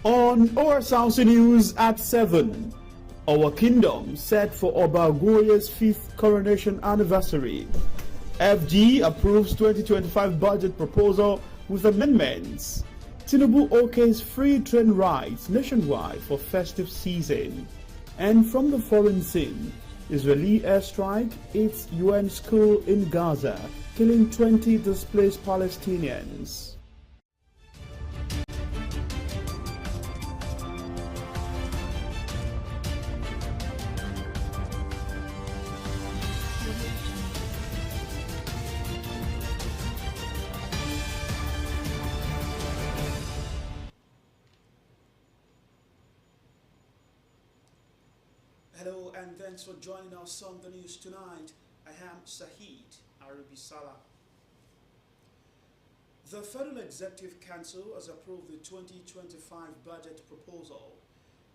On Osrc News at 7, our kingdom set for Oba Ogunwoye's 5th coronation anniversary. FG approves 2025 budget proposal with amendments. Tinubu okays free train rides nationwide for festive season. And from the foreign scene, Israeli airstrike hits UN school in Gaza, killing 20 displaced Palestinians. Hello and thanks for joining us on the news tonight. I am Sahid Arabisala. The Federal Executive Council has approved the 2025 budget proposal.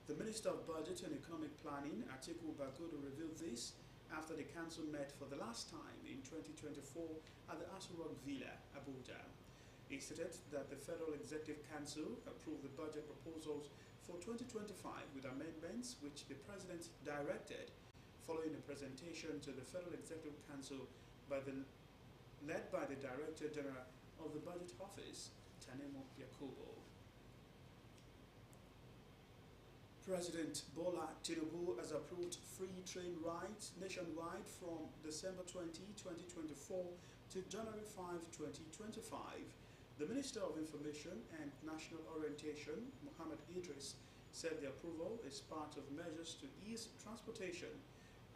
The Minister of Budget and Economic Planning, Atiku Bagudu, revealed this after the council met for the last time in 2024 at the Osrc Villa, Abuja. He stated that the Federal Executive Council approved the budget proposals for 2025 with amendments which the President directed following a presentation to the Federal Executive Council led by the Director General of the Budget Office, Tanemo Yakubu. President Bola Tinubu has approved free train rides nationwide from December 20, 2024 to January 5, 2025. The Minister of Information and National Orientation, Mohammed Idris, said the approval is part of measures to ease transportation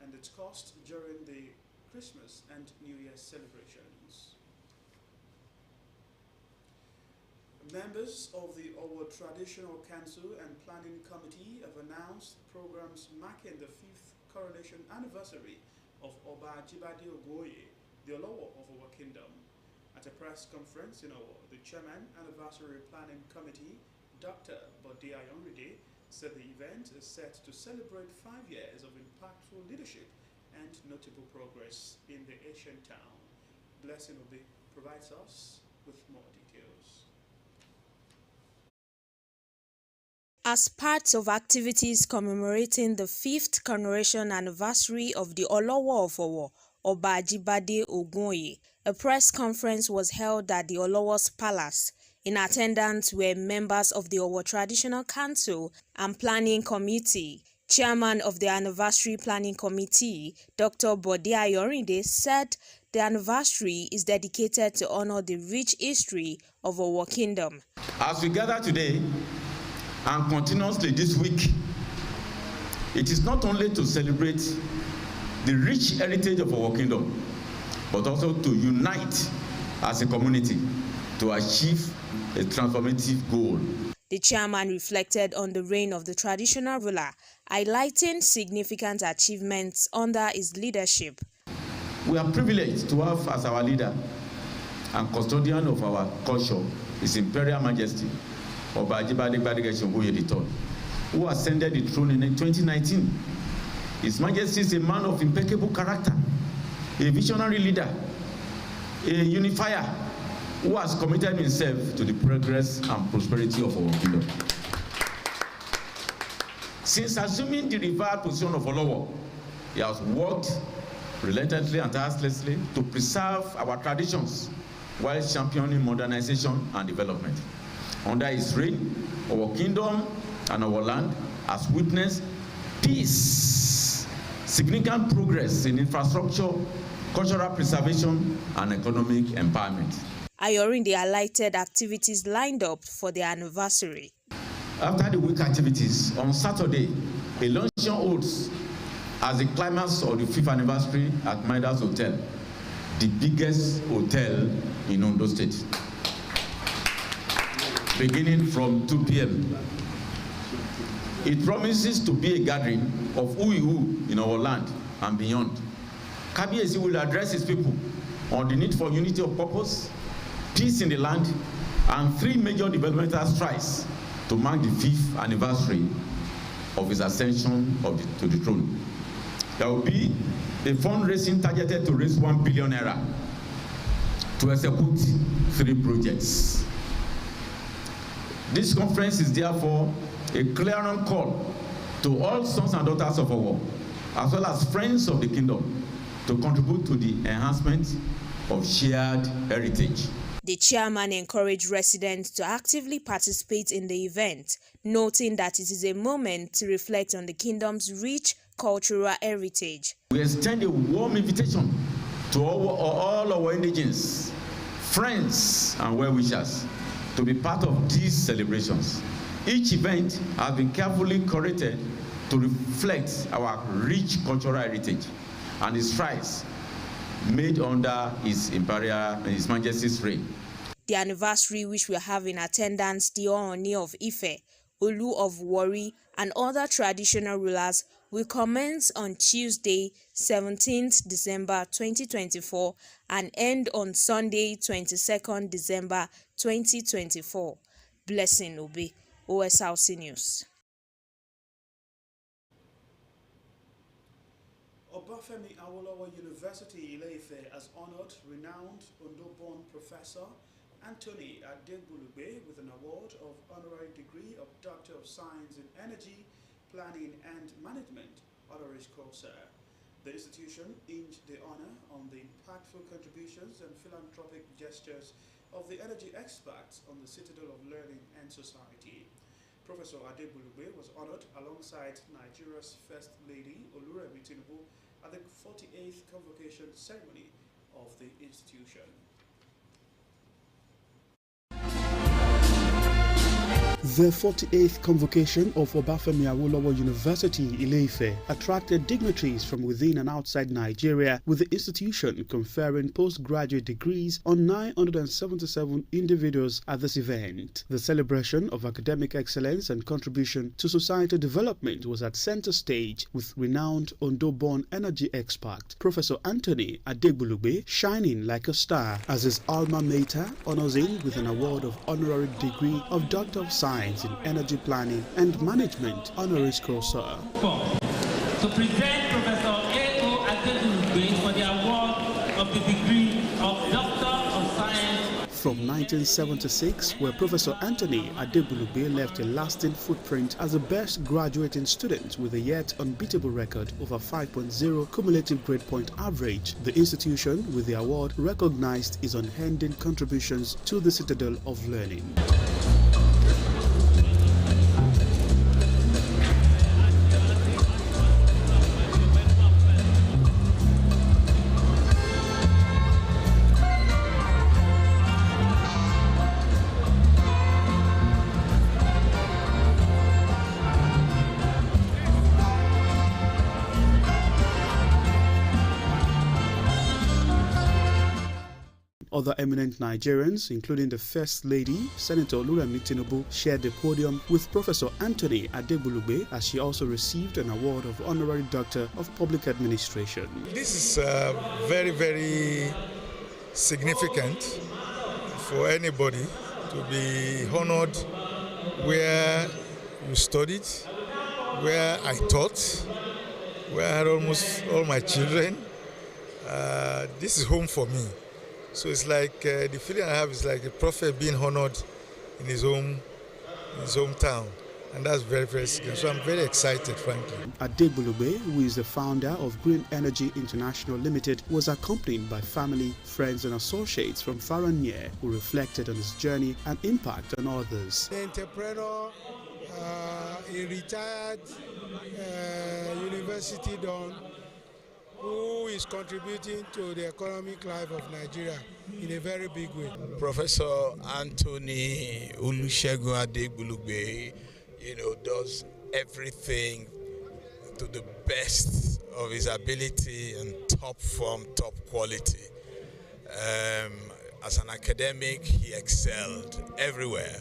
and its cost during the Christmas and New Year celebrations. Members of the Owo Traditional Council and Planning Committee have announced programs marking the 5th coronation anniversary of Oba Ajibade Ogunwoye, the Olowo of our kingdom. At a press conference in Owo, the Chairman, Anniversary Planning Committee, Dr. Bode Ayanride, said the event is set to celebrate 5 years of impactful leadership and notable progress in the ancient town. Blessing Obi provides us with more details. As part of activities commemorating the 5th coronation anniversary of the Olowo of Owo, Oba Ajibade Ogunwoye, a press conference was held at the Olowo's Palace. In attendance were members of the Owo Traditional Council and Planning Committee. Chairman of the Anniversary Planning Committee, Dr. Bode Ayanride, said the anniversary is dedicated to honor the rich history of our kingdom. As we gather today and continuously this week, it is not only to celebrate the rich heritage of our kingdom, but also to unite as a community to achieve a transformative goal. The chairman reflected on the reign of the traditional ruler, highlighting significant achievements under his leadership. We are privileged to have as our leader and custodian of our culture His Imperial Majesty Oba Ajibade Ogunwoye III, who ascended the throne in 2019. His Majesty is a man of impeccable character, a visionary leader, a unifier who has committed himself to the progress and prosperity of our kingdom. Since assuming the revered position of Olowo, he has worked relentlessly and tirelessly to preserve our traditions while championing modernization and development. Under his reign, our kingdom and our land has witnessed peace, significant progress in infrastructure, cultural preservation, and economic empowerment. Ayanride highlighted activities lined up for the anniversary. After the week activities, on Saturday, a luncheon holds as the climax of the 5th anniversary at Midas Hotel, the biggest hotel in Ondo State, beginning from 2 p.m. It promises to be a gathering of who in our land and beyond. Kabiyesi will address his people on the need for unity of purpose, peace in the land, and 3 major developmental strides to mark the 5th anniversary of his ascension to the throne. There will be a fundraising targeted to raise 1 billion naira to execute 3 projects. This conference is therefore a clarion call to all sons and daughters of Owo, as well as friends of the kingdom, to contribute to the enhancement of shared heritage. The chairman encouraged residents to actively participate in the event, noting that it is a moment to reflect on the kingdom's rich cultural heritage. We extend a warm invitation to all our indigenes, friends and well-wishers to be part of these celebrations. Each event has been carefully curated to reflect our rich cultural heritage and the strides made under His Majesty's reign. The anniversary, which will have in attendance the Ooni of Ife, Olu of Warri, and other traditional rulers, will commence on Tuesday, 17th December 2024 and end on Sunday, 22nd December 2024. Blessing Obi, Osrc News. Obafemi Awolowo University Ile-Ife has honored renowned Ondo-born professor Anthony Adegbulugbe with an award of honorary degree of Doctor of Science in Energy, Planning and Management, honoris causa. The institution inked the honor on the impactful contributions and philanthropic gestures of the energy experts on the citadel of learning and society. Professor Adegbulugbe was honored alongside Nigeria's First Lady Oluremi Tinubu at the 48th convocation ceremony of the institution. The 48th convocation of Obafemi Awolowo University, Ile-Ife, attracted dignitaries from within and outside Nigeria, with the institution conferring postgraduate degrees on 977 individuals at this event. The celebration of academic excellence and contribution to societal development was at center stage, with renowned Ondo-born energy expert Professor Anthony Adegbulugbe shining like a star as his alma mater honors him with an award of honorary degree of Doctor of Science in Energy Planning and Management, honoris causa. To present Professor A.O. Adegbulugbe for the award of the degree of Doctor of Science. From 1976, where Professor Anthony Adegbulugbe left a lasting footprint as the best graduating student with a yet unbeatable record of a 5.0 cumulative grade point average, the institution with the award recognized his unending contributions to the citadel of learning. Other eminent Nigerians, including the First Lady, Senator Oluremi Tinubu, shared the podium with Professor Anthony Adegbulugbe, as she also received an award of Honorary Doctor of Public Administration. This is very, very significant for anybody to be honored where you studied, where I taught, where I had almost all my children. This is home for me. So it's like the feeling I have is like a prophet being honored in his hometown. And that's very, very significant. So I'm very excited, frankly. Adegbulugbe, who is the founder of Green Energy International Limited, was accompanied by family, friends and associates from far and near, who reflected on his journey and impact on others. The entrepreneur, a retired university don, who is contributing to the economic life of Nigeria in a very big way. Professor Anthony Olusegun Adegbulugbe, does everything to the best of his ability and top form, top quality. As an academic, he excelled everywhere.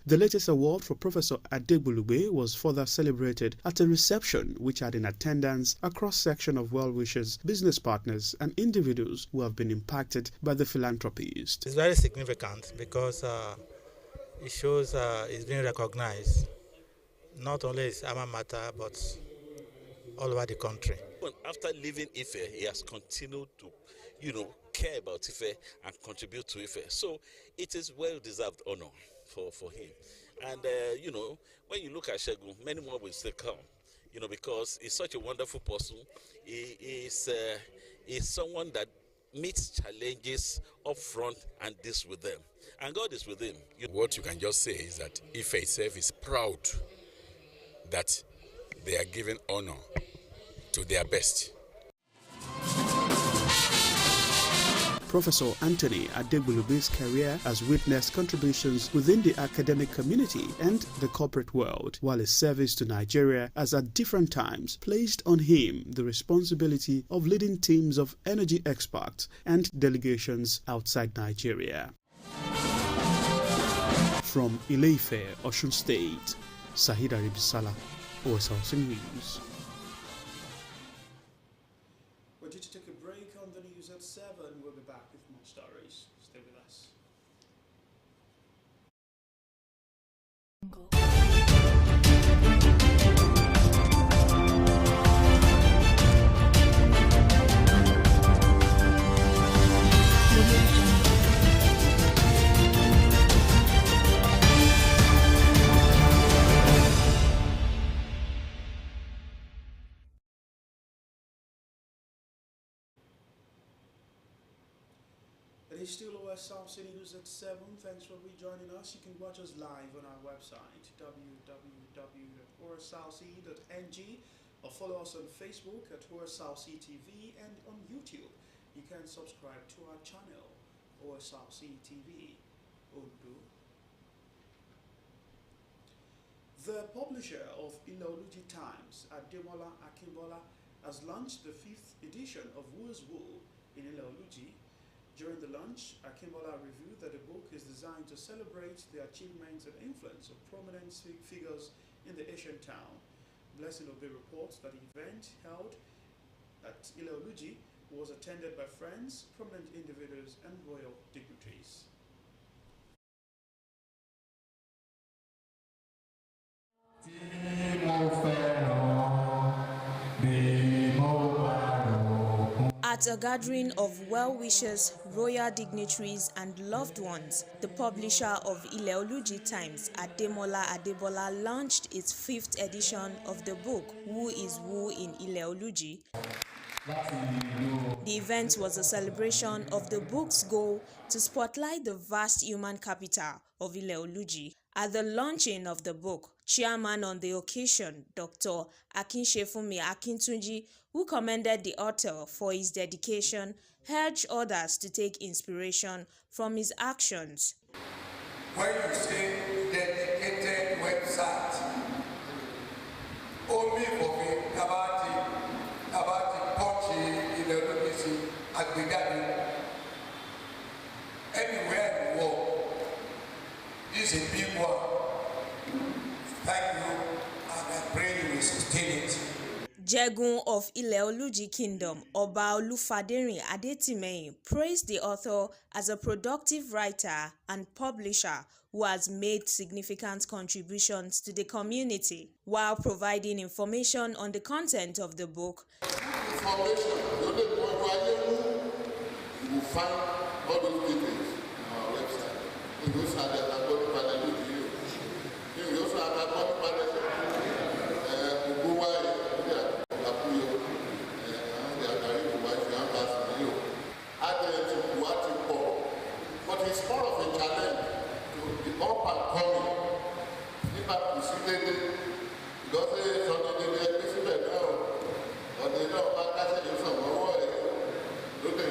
The latest award for Professor Adegbulugbe was further celebrated at a reception which had in attendance a cross-section of well-wishers, business partners and individuals who have been impacted by the philanthropist. It's very significant because it shows it's being recognized, not only his alma mater, but all over the country. After leaving Ife, he has continued to, care about Ife and contribute to Ife. So it is well-deserved honor for him. And, when you look at Segun, many more will still come, because he's such a wonderful person. He is someone that meets challenges up front and deals with them. And God is with him. What you can just say is that Ife itself is proud that they are giving honor to their best. Professor Anthony Adegbulube's career has witnessed contributions within the academic community and the corporate world, while his service to Nigeria has at different times placed on him the responsibility of leading teams of energy experts and delegations outside Nigeria. From Ile-Ife, Osun State, Sahid Aribisala, Osrc News. We're due to take a break on the news at 7. We'll be back with more stories. Stay with us. It is still Osrc News at 7. Thanks for rejoining us. You can watch us live on our website www.osrc.ng or follow us on Facebook at Osrc TV, and on YouTube you can subscribe to our channel Osrc TV Ondo. The publisher of Ile-Oluji Times, Ademola Akimbola, has launched the 5th edition of Who's Who in Ile-Oluji. During the launch, Akimbola reviewed that the book is designed to celebrate the achievements and influence of prominent figures in the ancient town. Blessing Obe reports that the event held at Ile-Oluji was attended by friends, prominent individuals, and royal dignitaries. At a gathering of well-wishers, royal dignitaries and loved ones, the publisher of Ile-Oluji Times, Ademola Adebola, launched its 5th edition of the book, Who is Who in Ile-Oluji. The event was a celebration of the book's goal to spotlight the vast human capital of Ile-Oluji. At the launching of the book, chairman on the occasion, Dr. Akinsefunmi Akintunji, who commended the author for his dedication, urged others to take inspiration from his actions. When you say dedicated website, only for me about the Pochi in the Oluji Agbegade, anywhere in the world, this is a big one. Thank you, and I pray you will sustain it. Jegun of Ile-Oluji Kingdom, Oba Olufaderin Adetimehin, praised the author as a productive writer and publisher who has made significant contributions to the community, while providing information on the content of the book. Information, you will find all those details on our website. You also have the you also have but it's more of a challenge to the up and coming. If I see because it's on the exhibit now, or they know about that, you some more. Look at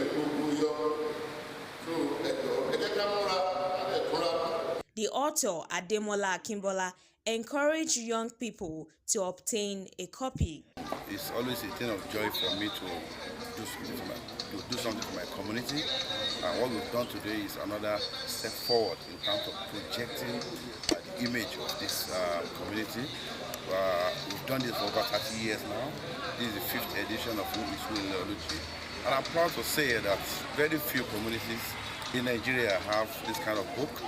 The author, Ademola Akimbola, encouraged young people to obtain a copy. It's always a thing of joy for me to do something for my community. And what we've done today is another step forward in terms of projecting the image of this community. We've done this for over 30 years now. This is the 5th edition of Who is Who in Ile-Oluji. And I'm proud to say that very few communities in Nigeria have this kind of book.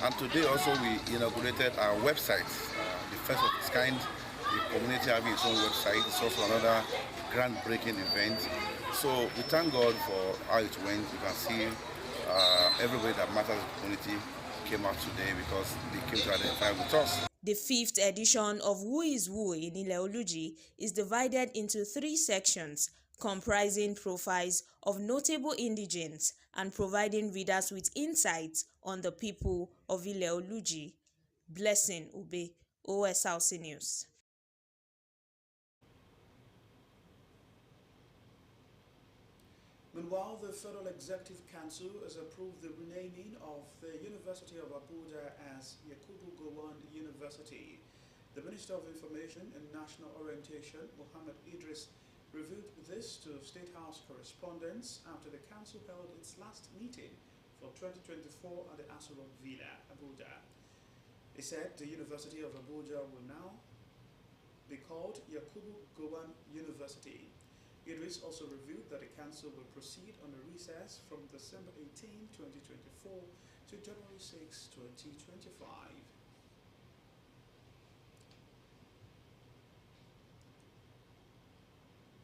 And today also we inaugurated our website, the first of its kind. The community having its own website. It's also another groundbreaking event. So we thank God for how it went. You can see everybody that matters in the community came out today because they came to identify with us. The fifth edition of Who is Who in Ile-Oluji is divided into 3 sections, comprising profiles of notable indigents and providing readers with insights on the people of Ile-Oluji. Blessing Ube, Osrc News. Meanwhile, the Federal Executive Council has approved the renaming of the University of Abuja as Yakubu Gowon University. The Minister of Information and National Orientation, Mohammed Idris, revealed this to State House correspondents after the Council held its last meeting for 2024 at the Osrc Villa, Abuja. He said the University of Abuja will now be called Yakubu Gowon University. Idris also revealed that the Council will proceed on a recess from December 18, 2024 to January 6, 2025.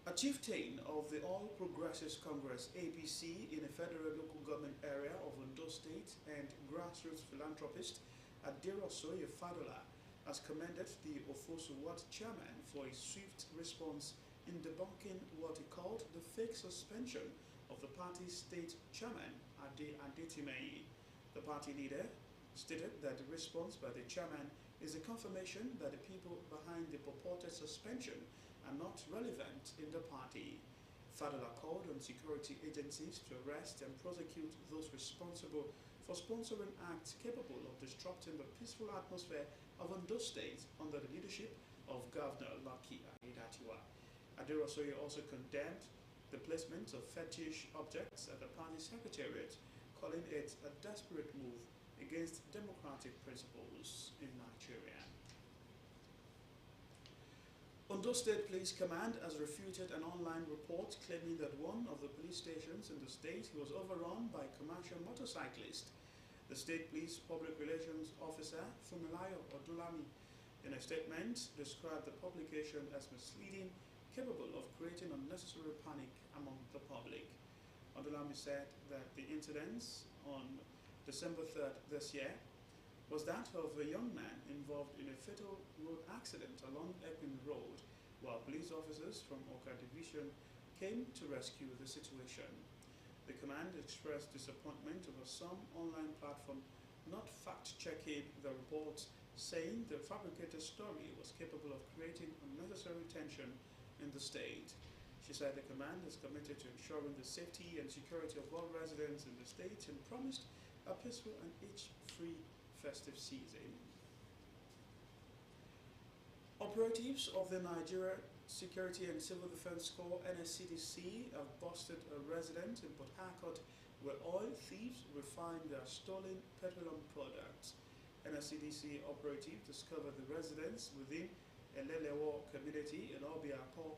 A chieftain of the All Progressives Congress (APC) in a federal local government area of Ondo State and grassroots philanthropist Aderosoye Fadola has commended the Ofosu Ward chairman for his swift response in debunking what he called the fake suspension of the party's state chairman, Ade Adetimeyi. The party leader stated that the response by the chairman is a confirmation that the people behind the purported suspension are not relevant in the party. Fadola called on security agencies to arrest and prosecute those responsible for sponsoring acts capable of disrupting the peaceful atmosphere of Ondo State under the leadership of Governor Lucky Aiyedatiwa. Aderosoye also condemned the placement of fetish objects at the party secretariat, calling it a desperate move against democratic principles in Nigeria. Ondo State Police Command has refuted an online report claiming that one of the police stations in the state was overrun by commercial motorcyclists. The State Police Public Relations Officer, Fumilayo Odulami, in a statement, described the publication as misleading, capable of creating unnecessary panic among the public. Odulami said that the incidents on December 3rd this year was that of a young man involved in a fatal road accident along Ekpin Road, while police officers from Oka Division came to rescue the situation. The command expressed disappointment over some online platform not fact-checking the report, saying the fabricated story was capable of creating unnecessary tension in the state. She said the command is committed to ensuring the safety and security of all residents in the state and promised a peaceful and itch-free festive season. Operatives of the Nigeria Security and Civil Defense Corps (NSCDC) have busted a resident in Port Harcourt where oil thieves refined their stolen petroleum products. NSCDC operatives discovered the residence within Elelewo community in Obiapo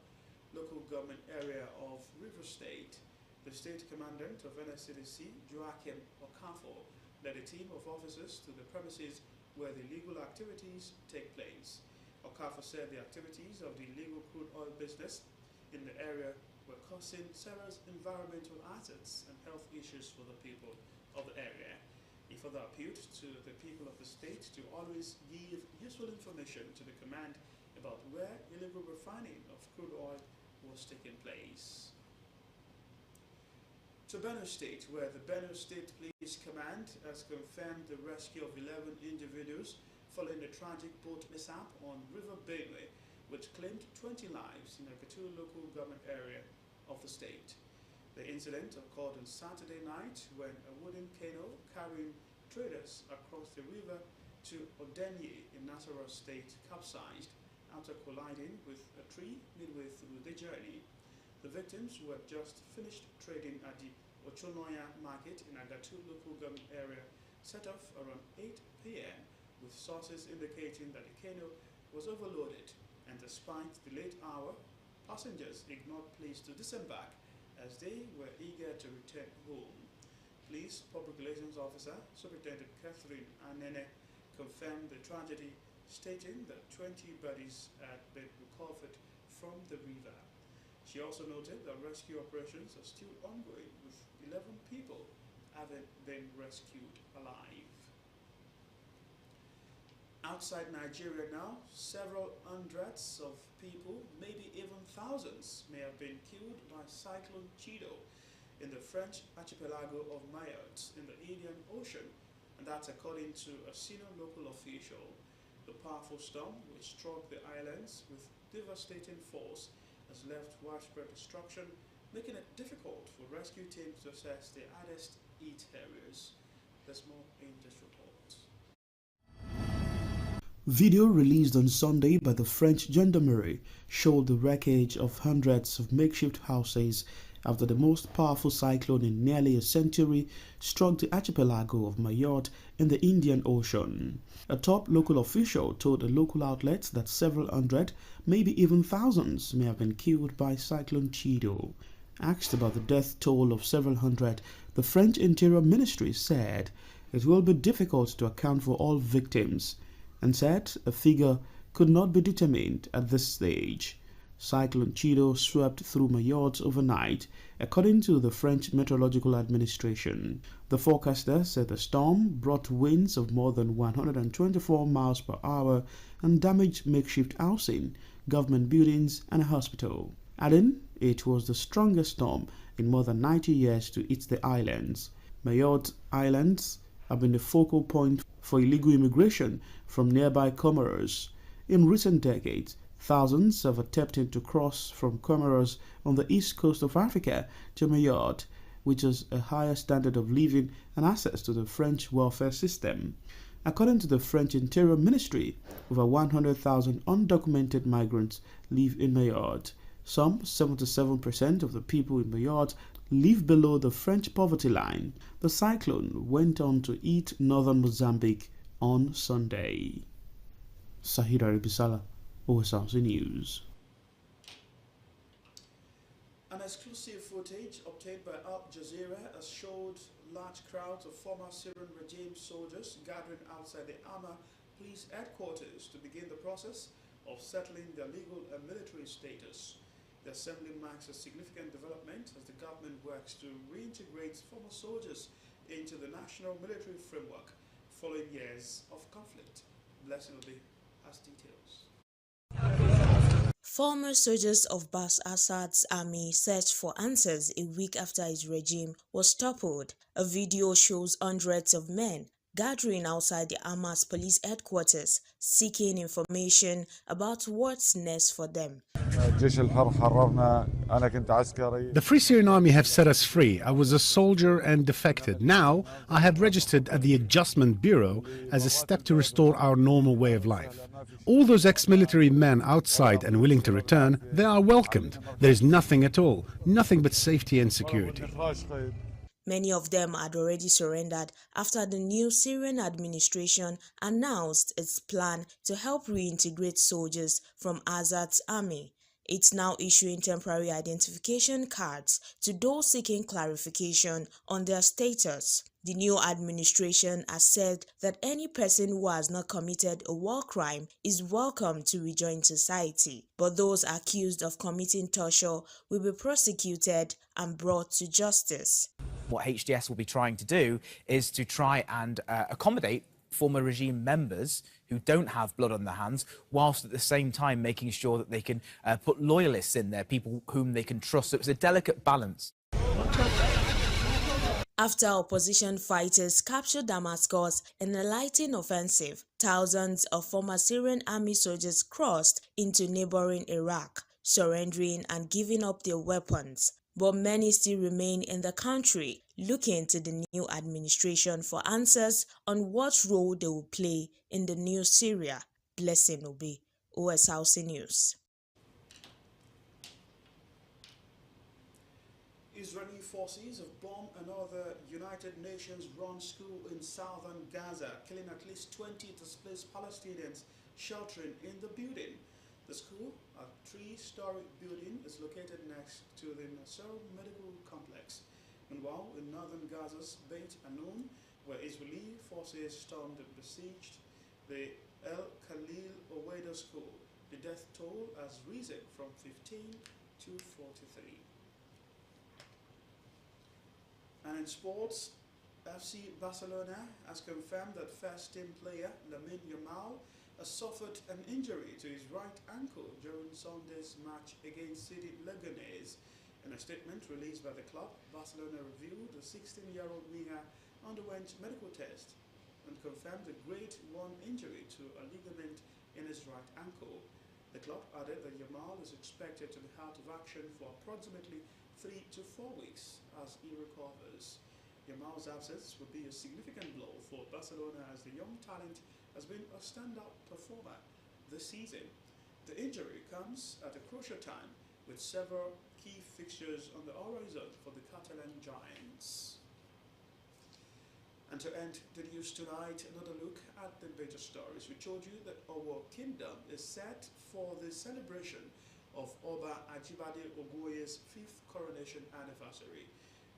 local government area of River State. The state commandant of NSCDC, Joachim Okafor, led a team of officers to the premises where the illegal activities take place. Okafor said the activities of the illegal crude oil business in the area were causing serious environmental hazards and health issues for the people of the area. He further appealed to the people of the state to always give useful information to the command about where illegal refining of crude oil was taking place. To Benue State, where the Benue State Police Command has confirmed the rescue of 11 individuals following a tragic boat mishap on River Benue, which claimed 20 lives in a Agatu local government area of the state. The incident occurred on Saturday night when a wooden canoe carrying traders across the river to Odenye in Nasarawa State capsized after colliding with a tree midway through the journey. The victims, who had just finished trading at the Ochonoya market in Agatu local government area, set off around 8 p.m. with sources indicating that the canoe was overloaded, and despite the late hour, passengers ignored pleas to disembark as they were eager to return home. Police Public Relations Officer Superintendent Catherine Anene confirmed the tragedy, stating that 20 bodies had been recovered from the river. She also noted that rescue operations are still ongoing, with 11 people having been rescued alive. outside Nigeria now, several hundreds of people, maybe even thousands, may have been killed by Cyclone Chido in the French archipelago of Mayotte in the Indian Ocean, and that's according to a senior local official. The powerful storm, which struck the islands with devastating force, has left widespread destruction, making it difficult for rescue teams to assess the hardest hit areas. There's more in this report. Video released on Sunday by the French gendarmerie showed the wreckage of hundreds of makeshift houses after the most powerful cyclone in nearly a century struck the archipelago of Mayotte in the Indian Ocean. A top local official told a local outlet that several hundred, maybe even thousands, may have been killed by Cyclone Chido. Asked about the death toll of several hundred, the French Interior Ministry said it will be difficult to account for all victims, and said a figure could not be determined at this stage. Cyclone Chido swept through Mayotte overnight, according to the French Meteorological Administration. The forecaster said the storm brought winds of more than 124 miles per hour and damaged makeshift housing, government buildings, and a hospital. Adding, it was the strongest storm in more than 90 years to hit the islands. Mayotte Islands have been the focal point for illegal immigration from nearby Comoros. In recent decades, thousands have attempted to cross from Comoros on the east coast of Africa to Mayotte, which has a higher standard of living and access to the French welfare system. According to the French Interior Ministry, over 100,000 undocumented migrants live in Mayotte. Some 77% of the people in Mayotte live below the French poverty line. The cyclone went on to hit northern Mozambique on Sunday. Sahira Ribisala, Osrc News. An exclusive footage obtained by Al Jazeera has showed large crowds of former Syrian regime soldiers gathering outside the Hama police headquarters to begin the process of settling their legal and military status. The assembly marks a significant development as the government works to reintegrate former soldiers into the national military framework following years of conflict. Blessing Obi has details. Former soldiers of Bashar al-Assad's army searched for answers a week after his regime was toppled. A video shows hundreds of men gathering outside the Hamas police headquarters, seeking information about what's next for them. The Free Syrian Army have set us free. I was a soldier and defected. Now I have registered at the Adjustment Bureau as a step to restore our normal way of life. All those ex-military men outside and willing to return, they are welcomed. There is nothing at all, nothing but safety and security. Many of them had already surrendered after the new Syrian administration announced its plan to help reintegrate soldiers from Assad's army. It's now issuing temporary identification cards to those seeking clarification on their status. The new administration has said that any person who has not committed a war crime is welcome to rejoin society, but those accused of committing torture will be prosecuted and brought to justice. What HDS will be trying to do is to try and accommodate former regime members who don't have blood on their hands, whilst at the same time making sure that they can put loyalists in there, people whom they can trust. So it's a delicate balance. After opposition fighters captured Damascus in a lightning offensive, thousands of former Syrian army soldiers crossed into neighboring Iraq, surrendering and giving up their weapons. But many still remain in the country, looking to the new administration for answers on what role they will play in the new Syria. Blessing Obi, Osrc News. Israeli forces have bombed another United Nations-run school in southern Gaza, killing at least 20 displaced Palestinians sheltering in the building. The school, a 3-story building, is located next to the Nasser Medical Complex. Meanwhile, in northern Gaza's Beit Hanun, where Israeli forces stormed and besieged the El Khalil Oweda school, the death toll has risen from 15 to 43. And in sports, FC Barcelona has confirmed that first-team player Lamine Yamal has suffered an injury to his right ankle during Sunday's match against City Leganes. In a statement released by the club, Barcelona revealed the 16-year-old winger underwent medical tests and confirmed a grade 1 injury to a ligament in his right ankle. The club added that Yamal is expected to be out of action for approximately 3 to 4 weeks as he recovers. Yamal's absence will be a significant blow for Barcelona as the young talent has been a standout performer this season. The injury comes at a crucial time with several key fixtures on the horizon for the Catalan Giants. And to end the news tonight, another look at the major stories. We told you that our kingdom is set for the celebration of Oba Ajibade Ogoye's 5th coronation anniversary.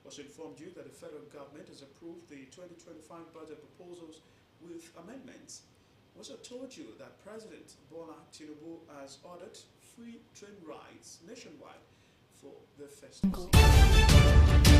Also informed you that the federal government has approved the 2025 budget proposals with amendments. Also told you that President Bola Tinubu has ordered free train rides nationwide for the festive season.